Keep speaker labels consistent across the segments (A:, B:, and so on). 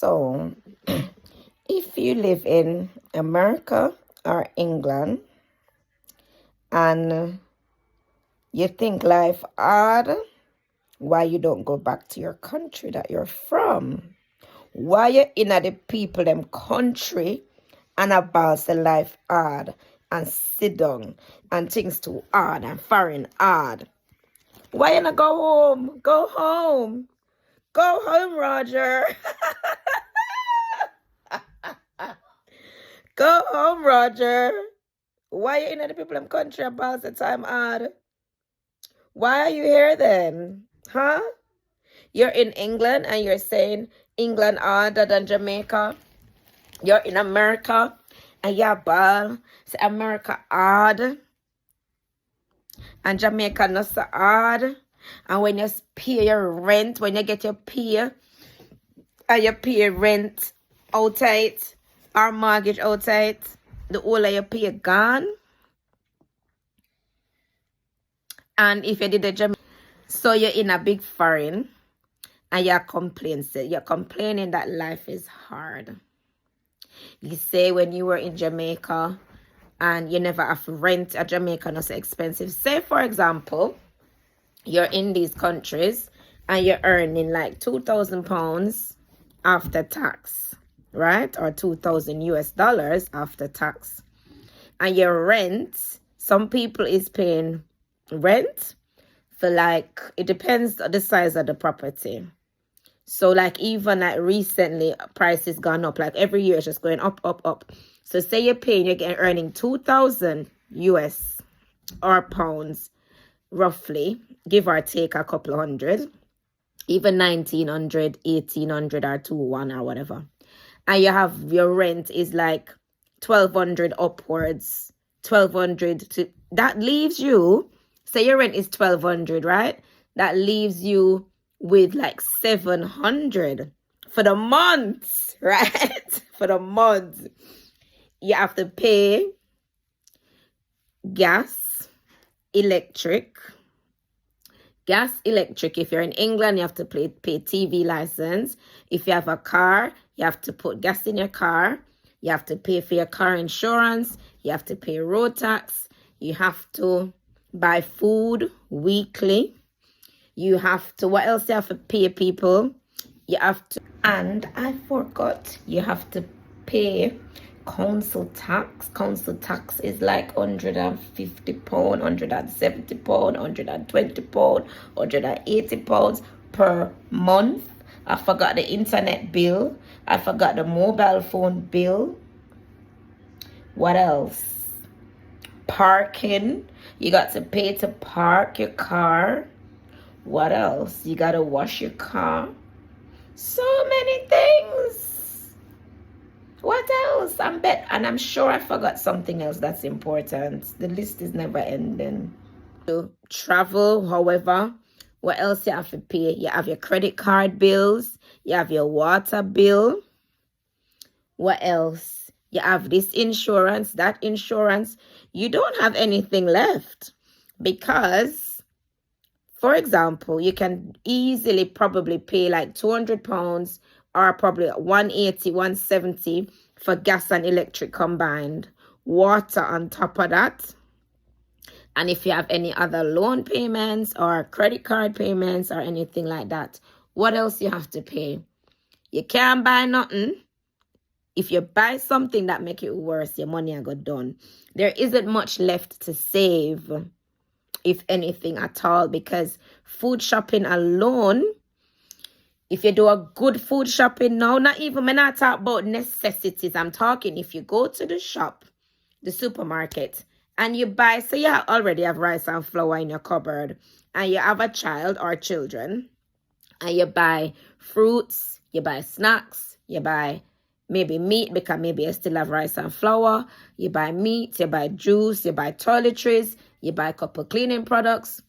A: So, if you live in America or England and you think life hard, why you don't go back to your country that you're from? Why you in the people them country and about the life hard and sit down and things too hard and foreign hard? Why you not go home? Go home. Go home, Roger. Go home, Roger. Why you in the people in country about the time hard? Why are you here then? Huh? You're in England and you're saying England harder than Jamaica. You're in America and you're ball. Say America hard and Jamaica not so hard. And when you pay your rent, when you get your pay and you pay rent outside or mortgage outside, the whole of your pay gone. And if you did the Jamaica, so you're in a big foreign and you're complaining that life is hard. You say when you were in Jamaica and you never have rent at Jamaica, not so expensive. Say, for example, you're in these countries and you're earning like £2,000 after tax, right? Or $2,000 after tax. And your rent, some people is paying rent for like, it depends on the size of the property. So like even like recently prices gone up, like every year it's just going up, up, up. So say you're earning 2,000 US or pounds, roughly, give or take a couple of hundred, even 1,900, 1,800 or 2,1 or whatever. And you have your rent is like 1,200 upwards, 1,200 to, that leaves you, say your rent is 1,200, right? That leaves you with like 700 for the month, right? For the month. You have to pay gas, electric. Gas, electric. If you're in England, you have to pay TV license. If you have a car, you have to put gas in your car. You have to pay for your car insurance. You have to pay road tax. You have to buy food weekly. You have to, what else you have to pay people? You have to, and I forgot, you have to pay council tax. Council tax is like £150, £170, £120, £180 per month. I forgot the internet bill. I forgot the mobile phone bill. What else? Parking. You got to pay to park your car. What else? You gotta wash your car. So many things. What else? I'm sure I forgot something else that's important. The list is never ending. To travel, however, what else you have to pay? You have your credit card bills. You have your water bill. What else? You have this insurance, that insurance. You don't have anything left because, for example, you can easily probably pay like £200 or probably 180, 170 for gas and electric combined. Water on top of that. And if you have any other loan payments or credit card payments or anything like that, what else you have to pay? You can't buy nothing. If you buy something that make it worse, your money will go done. There isn't much left to save, if anything at all, because food shopping alone, if you do a good food shopping now, not even, I'm not talking about necessities. I'm talking if you go to the shop, the supermarket, and you buy, so you already have rice and flour in your cupboard, and you have a child or children, and you buy fruits, you buy snacks, you buy maybe meat, because maybe you still have rice and flour, you buy meat, you buy juice, you buy toiletries, you buy a couple cleaning products,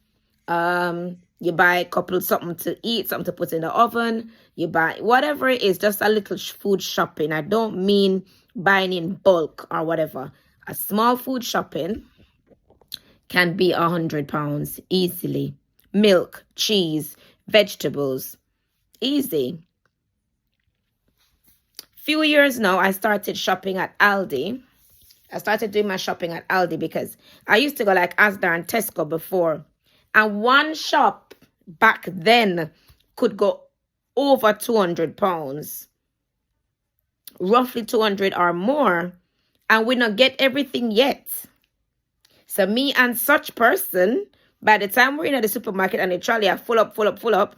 A: you buy a couple something to eat, something to put in the oven, you buy whatever it is, just a little food shopping. I don't mean buying in bulk or whatever. A small food shopping can be £100 easily. Milk, cheese, vegetables, easy. few years now, I started shopping at Aldi. I started doing my shopping at Aldi because I used to go like Asda and Tesco before. And one shop back then could go over £200. Roughly 200 or more. And we not get everything yet. So me and such person, by the time we're in the supermarket and the trolley are full up,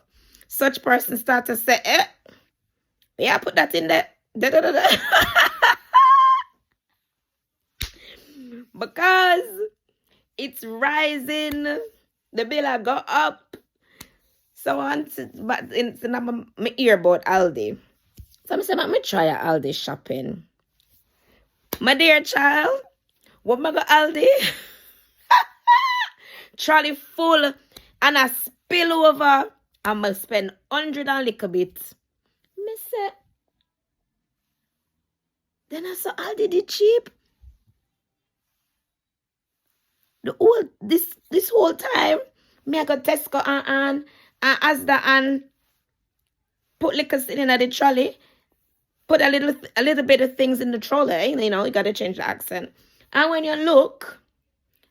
A: such person start to say, yeah, put that in there. Da, da, da, da. Because it's rising, the bill I go up. So but in my ear about Aldi. So I said, let me try a Aldi shopping. My dear child, what am I go Aldi? Trolley full and I spill over. I'm going to spend 100 and a little bit. Me say, then I saw Aldi did cheap. This whole time, me I got Tesco and Asda and put liquors in the trolley. Put a little bit of things in the trolley. You know, you got to change the accent. And when you look,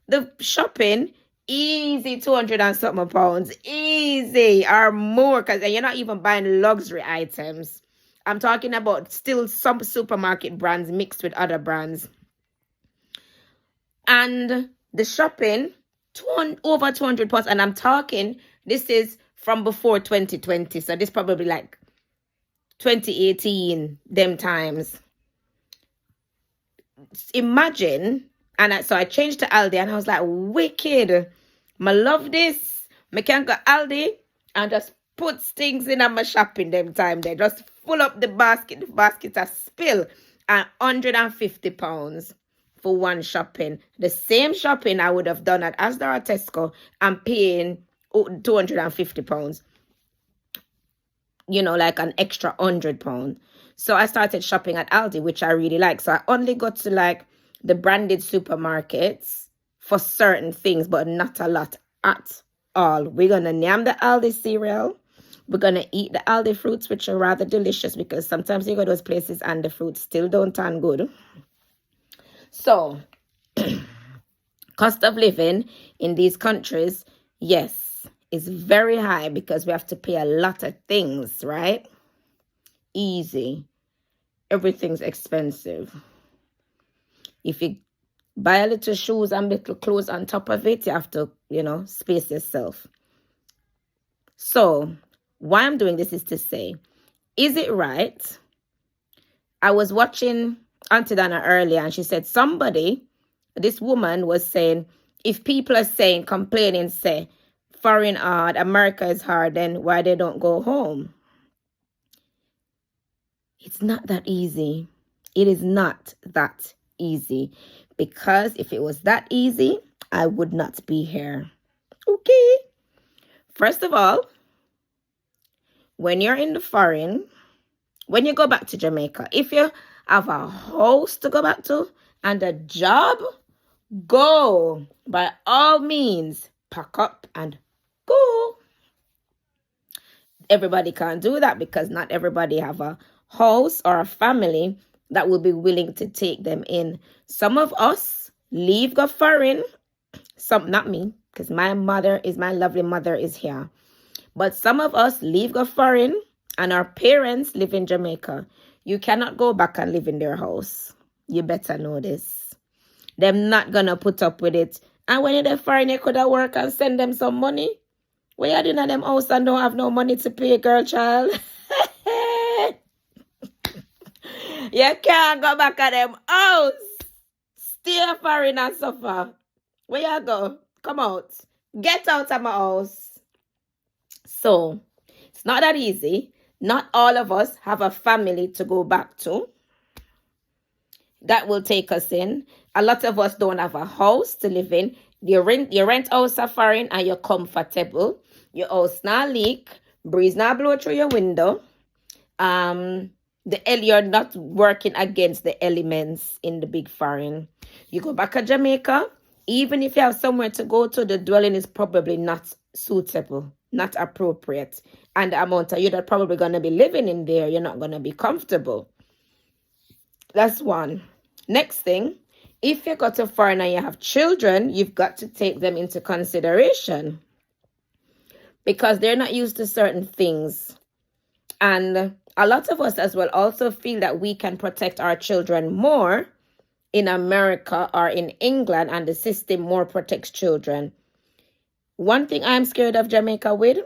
A: the shopping, easy 200 and something pounds. Easy or more, because you're not even buying luxury items. I'm talking about still some supermarket brands mixed with other brands. And the shopping, over £200. And I'm talking, this is from before 2020. So this probably like 2018, them times. Imagine, so I changed to Aldi and I was like, wicked. I love this. I can go Aldi and just put things in my shopping them time. They just full up the basket a spill and £150 for one shopping. The same shopping I would have done at Asda or Tesco and paying £250. You know, like an extra £100. So I started shopping at Aldi, which I really like. So I only go to like the branded supermarkets for certain things, but not a lot at all. We're going to name the Aldi cereal. We're going to eat the Aldi fruits, which are rather delicious because sometimes you go to those places and the fruits still don't turn good. So, cost of living in these countries, yes, is very high because we have to pay a lot of things, right? Easy. Everything's expensive. If you buy a little shoes and little clothes on top of it, you have to, space yourself. So, why I'm doing this is to say, is it right? I was watching Aunty Donna earlier and she said this woman was saying, if people are complaining, say, foreign hard, America is hard, then why they don't go home? It's not that easy. It is not that easy. Because if it was that easy, I would not be here. Okay. First of all, when you're in the foreign, when you go back to Jamaica, if you have a house to go back to and a job, go. By all means, pack up and go. Everybody can't do that because not everybody have a house or a family that will be willing to take them in. Some of us leave go foreign. Some, not me, because my lovely mother is here. But some of us leave go foreign and our parents live in Jamaica. You cannot go back and live in their house. You better know this. They're not going to put up with it. And when you're foreign, you could have work and send them some money. When you're doing at them house and don't have no money to pay, girl child. You can't go back at them house. Stay foreign and suffer. Where you go? Come out. Get out of my house. So, it's not that easy. Not all of us have a family to go back to. That will take us in. A lot of us don't have a house to live in. You rent house a foreign and you're comfortable. Your house not leak. Breeze not blow through your window. You're not working against the elements in the big foreign. You go back to Jamaica, even if you have somewhere to go to, the dwelling is probably not suitable, not appropriate. And the amount of you that probably going to be living in there, you're not going to be comfortable. That's one. Next thing, if you go to foreign and you have children, you've got to take them into consideration because they're not used to certain things. And a lot of us as well also feel that we can protect our children more in America or in England, and the system more protects children. One thing I'm scared of Jamaica with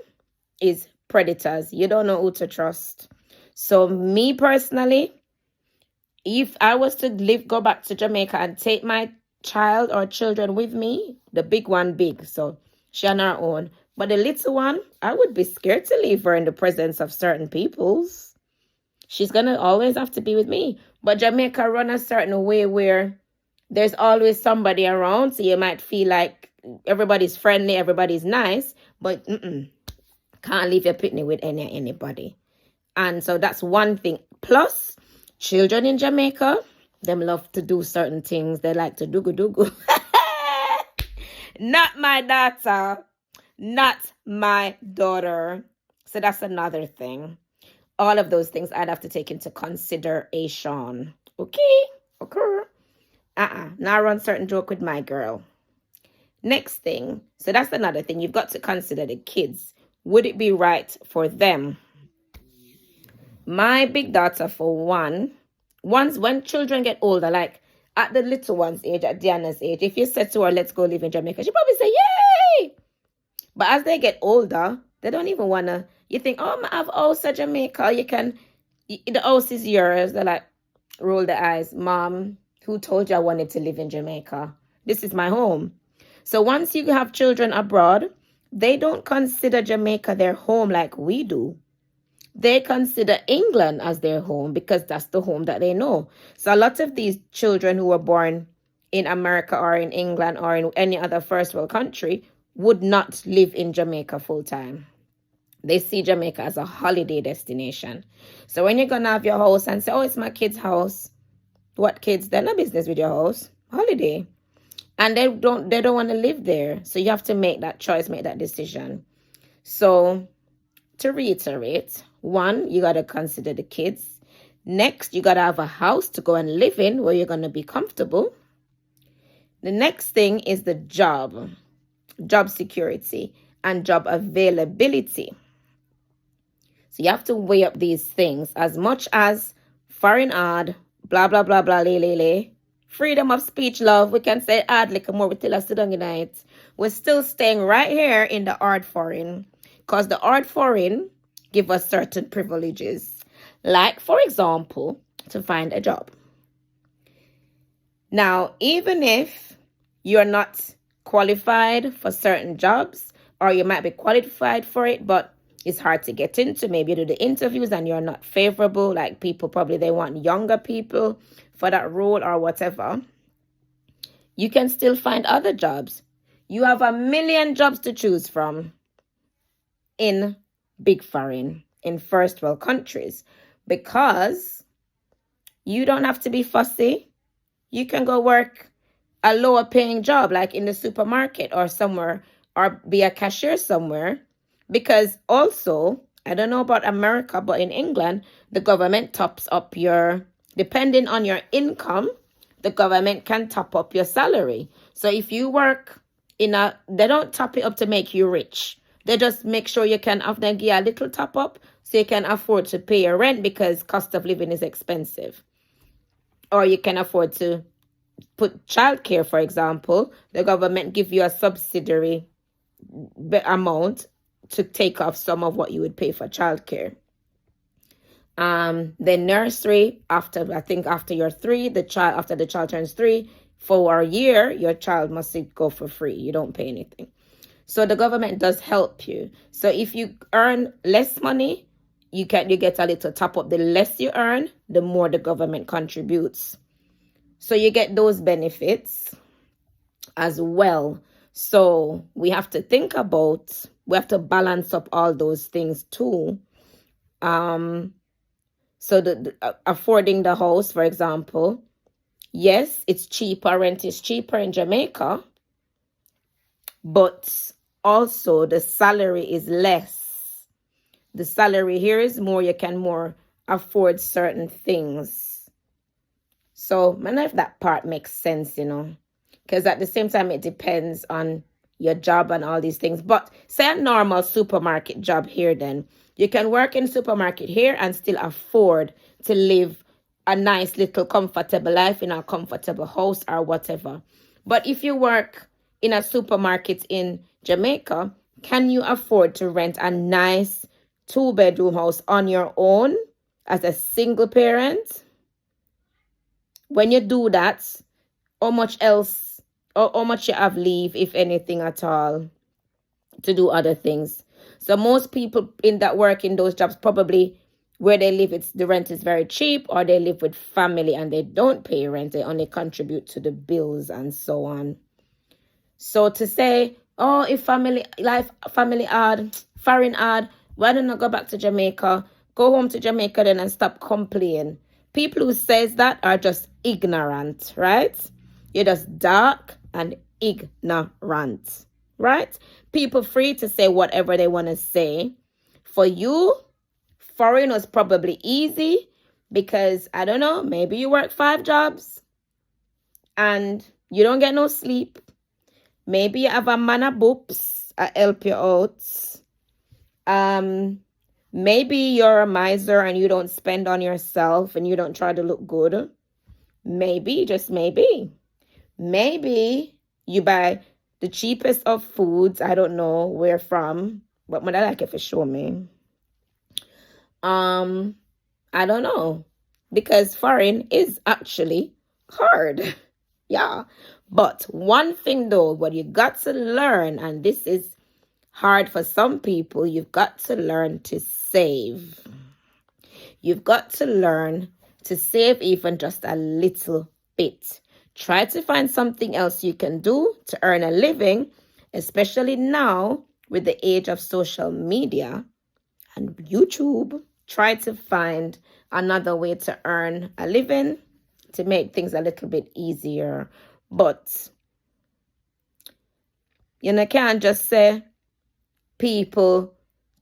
A: is predators. You don't know who to trust. So me personally, if I was to go back to Jamaica and take my child or children with me, the big one big, so she on her own. But the little one, I would be scared to leave her in the presence of certain peoples. She's going to always have to be with me. But Jamaica run a certain way where there's always somebody around. So you might feel like everybody's friendly, everybody's nice. But can't leave your picnic with anybody. And so that's one thing. Plus, children in Jamaica, them love to do certain things. They like to doogu. Not my daughter. Not my daughter. So that's another thing. All of those things I'd have to take into consideration. Okay? Now run certain joke with my girl. Next thing. So that's another thing. You've got to consider the kids. Would it be right for them? My big daughter, for one, when children get older, like at the little one's age, at Diana's age, if you said to her, let's go live in Jamaica, she'd probably say, yay! But as they get older, they don't even want to. You think, oh, I have house at Jamaica. The house is yours. They like, roll their eyes. Mom, who told you I wanted to live in Jamaica? This is my home. So once you have children abroad, they don't consider Jamaica their home like we do. They consider England as their home because that's the home that they know. So a lot of these children who were born in America or in England or in any other first world country would not live in Jamaica full time. They see Jamaica as a holiday destination. So when you're going to have your house and say, oh, it's my kid's house. What kids? They're no business with your house. Holiday. And they don't want to live there. So you have to make that choice, make that decision. So to reiterate, one, you got to consider the kids. Next, you got to have a house to go and live in where you're going to be comfortable. The next thing is the job security and job availability. So you have to weigh up these things as much as foreign ad, blah, blah, blah, blah, le. Freedom of speech, love. We can say ad like more, we tell us to don't unite. We're still staying right here in the hard foreign because the hard foreign give us certain privileges. Like, for example, to find a job. Now, even if you're not qualified for certain jobs, or you might be qualified for it, but it's hard to get into. Maybe you do the interviews and you're not favorable. Like people probably they want younger people for that role or whatever. You can still find other jobs. You have 1 million jobs to choose from in big foreign, in first world countries, because you don't have to be fussy. You can go work a lower paying job like in the supermarket or somewhere, or be a cashier somewhere. Because also, I don't know about America, but in England, the government tops up depending on your income, the government can top up your salary. So if you work they don't top it up to make you rich. They just make sure you can have them give a little top up so you can afford to pay your rent because cost of living is expensive. Or you can afford to put childcare, for example. The government give you a subsidiary amount to take off some of what you would pay for childcare. The nursery, after you're 3, after the child turns 3, for a year, your child must go for free. You don't pay anything. So the government does help you. So if you earn less money, you get a little top up. The less you earn, the more the government contributes. So you get those benefits as well. So we have to we have to balance up all those things too. So affording the house, for example, yes, it's cheaper. Rent is cheaper in Jamaica, but also the salary is less. The salary here is more. You can more afford certain things. So I don't know if that part makes sense, because at the same time, it depends on your job and all these things. But say a normal supermarket job here, then you can work in supermarket here and still afford to live a nice little comfortable life in a comfortable house or whatever. But if you work in a supermarket in Jamaica, can you afford to rent a nice 2-bedroom house on your own as a single parent? When you do that, how much else, or how much you have leave, if anything at all, to do other things? So most people in that work in those jobs, probably where they live, the rent is very cheap, or they live with family and they don't pay rent. They only contribute to the bills and so on. So to say, oh, if family hard, foreign hard, why don't I go back to Jamaica? Go home to Jamaica then and stop complaining. People who says that are just ignorant, right? You're just dark and ignorant, right? People free to say whatever they want to say. For you, foreign was probably easy because, I don't know, maybe you work 5 jobs and you don't get no sleep. Maybe you have a man of boobs I help you out. Maybe you're a miser and you don't spend on yourself and you don't try to look good. Maybe, just maybe. Maybe you buy the cheapest of foods. I don't know where from, but I like if you show me. I don't know, because foreign is actually hard. Yeah. But one thing though, what you got to learn, and this is hard for some people, you've got to learn to save. You've got to learn to save even just a little bit. Try to find something else you can do to earn a living, especially now with the age of social media and YouTube. Try to find another way to earn a living to make things a little bit easier. But you can't just say people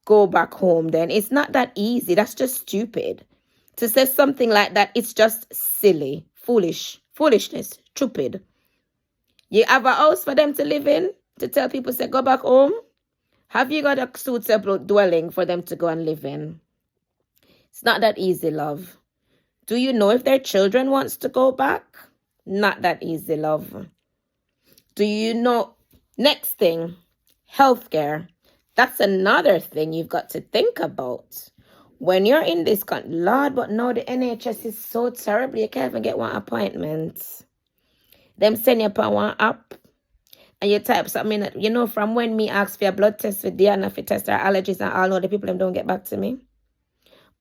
A: go back home then. It's not that easy. That's just stupid. To say something like that, it's just silly, foolishness, stupid. You have a house for them to live in, to tell people, say, go back home? Have you got a suitable dwelling for them to go and live in? It's not that easy, love. Do you know if their children wants to go back? Not that easy, love. Do you know? Next thing, healthcare. That's another thing you've got to think about. When you're in this country, Lord, but no, the NHS is so terrible. You can't even get one appointment. Them send you upon one app and you type something. From when me ask for a blood test with Diana for test her allergies and all the people them don't get back to me.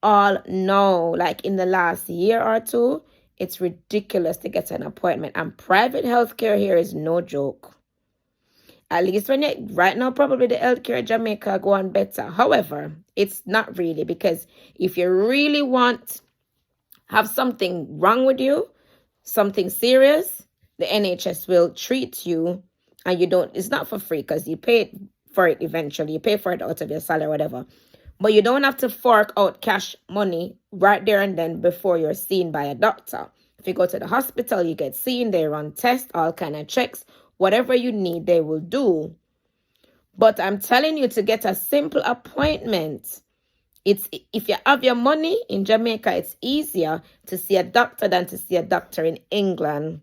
A: All no, like in the last year or two, it's ridiculous to get an appointment. And private healthcare here is no joke. At least right now, probably the healthcare in Jamaica go on better. However, it's not really, because if you really have something wrong with you, something serious, the NHS will treat you, and it's not for free because you pay for it eventually. You pay for it out of your salary or whatever. But you don't have to fork out cash money right there and then before you're seen by a doctor. If you go to the hospital, you get seen, they run tests, all kind of checks. Whatever you need, they will do. But I'm telling you, to get a simple appointment, if you have your money in Jamaica, it's easier to see a doctor than to see a doctor in England.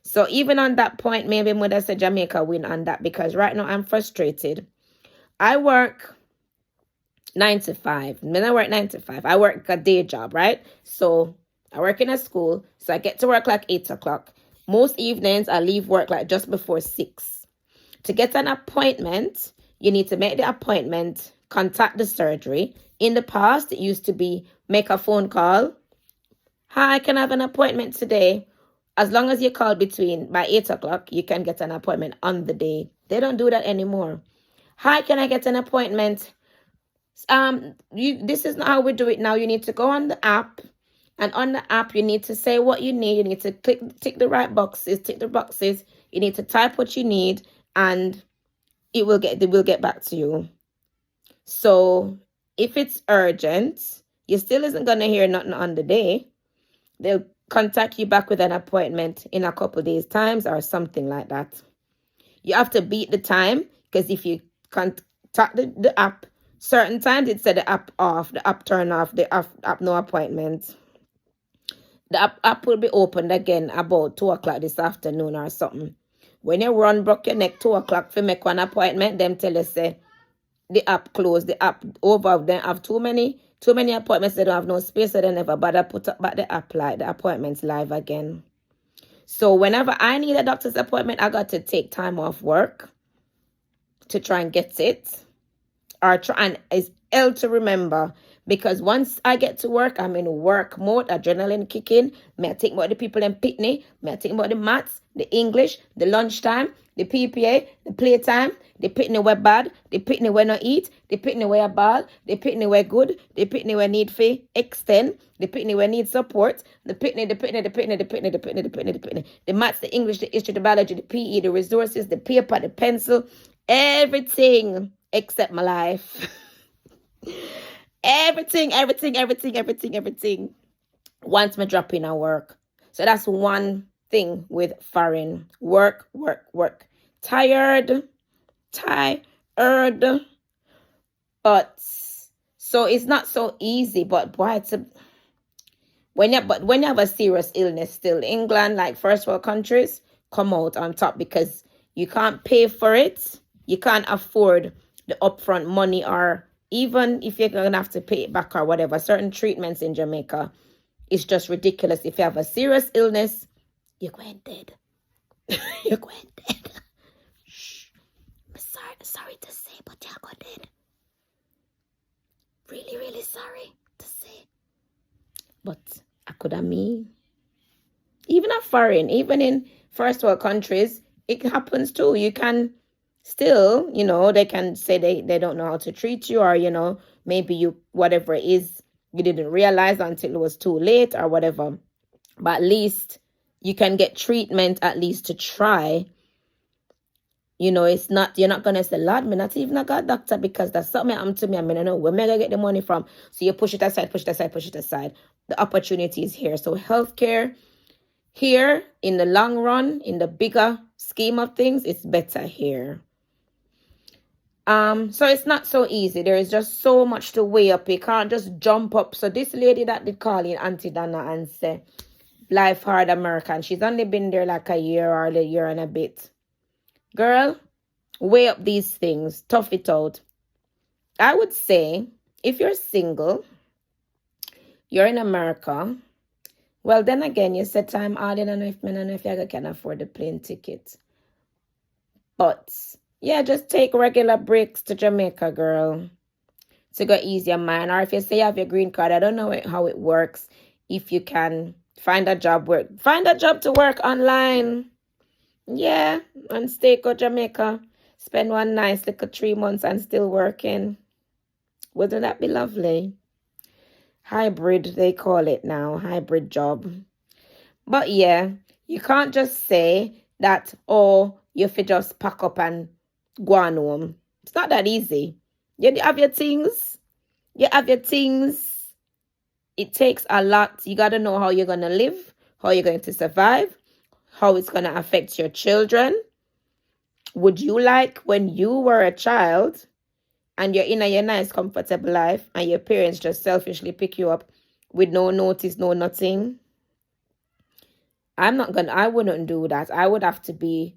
A: So even on that point, maybe Mother said Jamaica win on that, because right now I'm frustrated. I work 9 to 5. When I work 9 to 5, I work a day job, right? So I work in a school, so I get to work like 8 o'clock. Most evenings, I leave work like just before 6. To get an appointment, you need to make the appointment, contact the surgery. In the past, it used to be make a phone call. Hi, can I have an appointment today? As long as you call by 8 o'clock, you can get an appointment on the day. They don't do that anymore. Hi, can I get an appointment? This is not how we do it now. You need to go on the app. And on the app, you need to say what you need. You need to tick the right boxes, tick the boxes. You need to type what you need, and they will get back to you. So if it's urgent, you still isn't going to hear nothing on the day. They'll contact you back with an appointment in a couple days times or something like that. You have to beat the time, because if you contact the app certain times, it said the app off, the app turn off, the app no appointment. The app will be opened again about 2 o'clock this afternoon or something. When you run broke your neck 2 o'clock for make one appointment, them tell you say the app closed, the app over, them have too many appointments, they don't have no space, so they never bother put up back the app like the appointments live again. So whenever I need a doctor's appointment, I got to take time off work to try and get it. Or try, and it's ill to remember, because once I get to work, I'm in work mode, adrenaline kicking. May I think about the people in Pitney, may I think about the maths, the English, the lunchtime, the PPA, the playtime, the Pitney where bad, the Pitney where not eat, the Pitney where bad, the Pitney where good, the Pitney where need fee extend, the Pitney where need support, the Pitney, the maths, the English, the history, the biology, the PE, the resources, the paper, the pencil, everything except my life. everything. Once me drop in at work. So that's one thing with foreign. Work. Tired. But so it's not so easy, but boy, when you have a serious illness still, England, like first world countries, come out on top, because you can't pay for it. You can't afford the upfront money, or even if you're going to have to pay it back or whatever. Certain treatments in Jamaica, it's just ridiculous. If you have a serious illness, you're going dead. You're going dead. Shh. I'm sorry to say, but you're going dead. Really sorry to say. But I could have me. Even a foreign, even in first world countries, it happens too. You can still, they can say they don't know how to treat you, or, maybe you, whatever it is, you didn't realize until it was too late or whatever. But at least you can get treatment, at least to try. It's not, you're not going to say, Lord, me not even a god doctor, because that's something happened to me. I mean, I know where am I going to get the money from? So you push it aside. The opportunity is here. So healthcare here, in the long run, in the bigger scheme of things, it's better here. So it's not so easy. There is just so much to weigh up. You can't just jump up. So this lady that did call in, Aunty Donna, and say, life hard American. She's only been there like a year or a year and a bit. Girl, weigh up these things. Tough it out. I would say, if you're single, you're in America, well, then again, you said time hard. I don't know if you can afford the plane ticket. But yeah, just take regular breaks to Jamaica, girl, to go ease your mind. Or if you say you have your green card, I don't know how it works. If you can find a job to work online. Yeah, and stay go Jamaica. Spend one nice little 3 months and still working. Wouldn't that be lovely? Hybrid, they call it now. Hybrid job. But yeah, you can't just say that, oh, you have just pack up and go on home. It's not that easy. You have your things. It takes a lot. You got to know how you're going to live, how you're going to survive, how it's going to affect your children. Would you like when you were a child and you're in your nice, comfortable life and your parents just selfishly pick you up with no notice, no nothing? I wouldn't do that. I would have to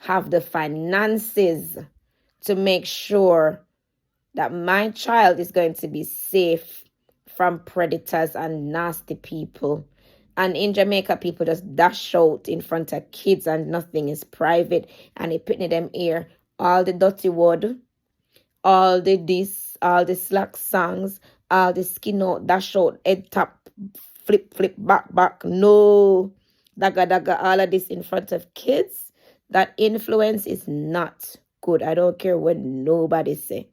A: have the finances to make sure that my child is going to be safe from predators and nasty people. And in Jamaica, people just dash out in front of kids and nothing is private. And they put in them ear all the dirty word, all the slack songs, all the skin out, dash out, head tap, flip, back. No, daga, all of this in front of kids. That influence is not good. I don't care what nobody say.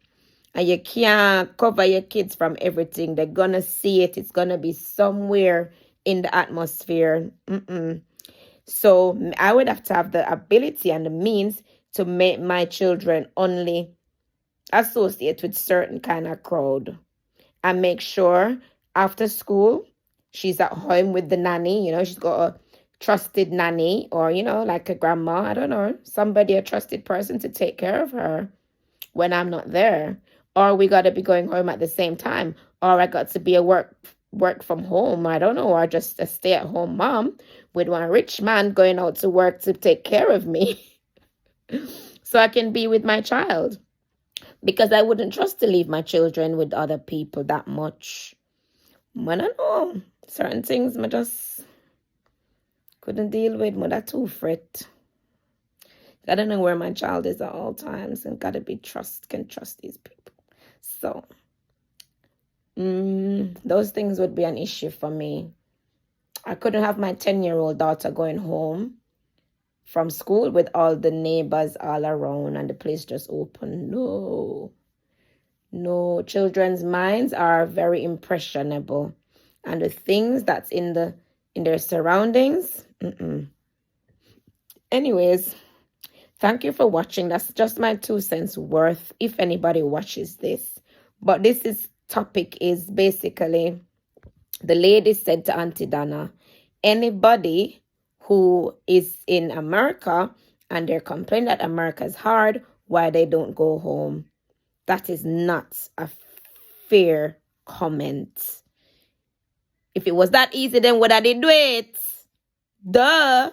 A: And you can't cover your kids from everything. They're going to see it. It's going to be somewhere in the atmosphere. So I would have to have the ability and the means to make my children only associate with certain kind of crowd. And make sure after school, she's at home with the nanny. She's got a trusted nanny, or, like a grandma, I don't know, somebody, a trusted person to take care of her when I'm not there. Or we got to be going home at the same time. Or I got to be a work from home, I don't know, or just a stay-at-home mom with one rich man going out to work to take care of me so I can be with my child. Because I wouldn't trust to leave my children with other people that much. I don't know. Certain things I just couldn't deal with. That too fret. I don't know where my child is at all times, and can trust these people. So those things would be an issue for me. I couldn't have my 10-year-old daughter going home from school with all the neighbors all around and the place just open. No, children's minds are very impressionable, and the things that's in their surroundings. Anyways, thank you for watching. That's just my 2 cents worth if anybody watches this. But this topic is basically, the lady said to Aunty Donna, anybody who is in America and they're complaining that America's hard, why they don't go home. That is not a fair comment. If it was that easy, then would I did do it? Duh.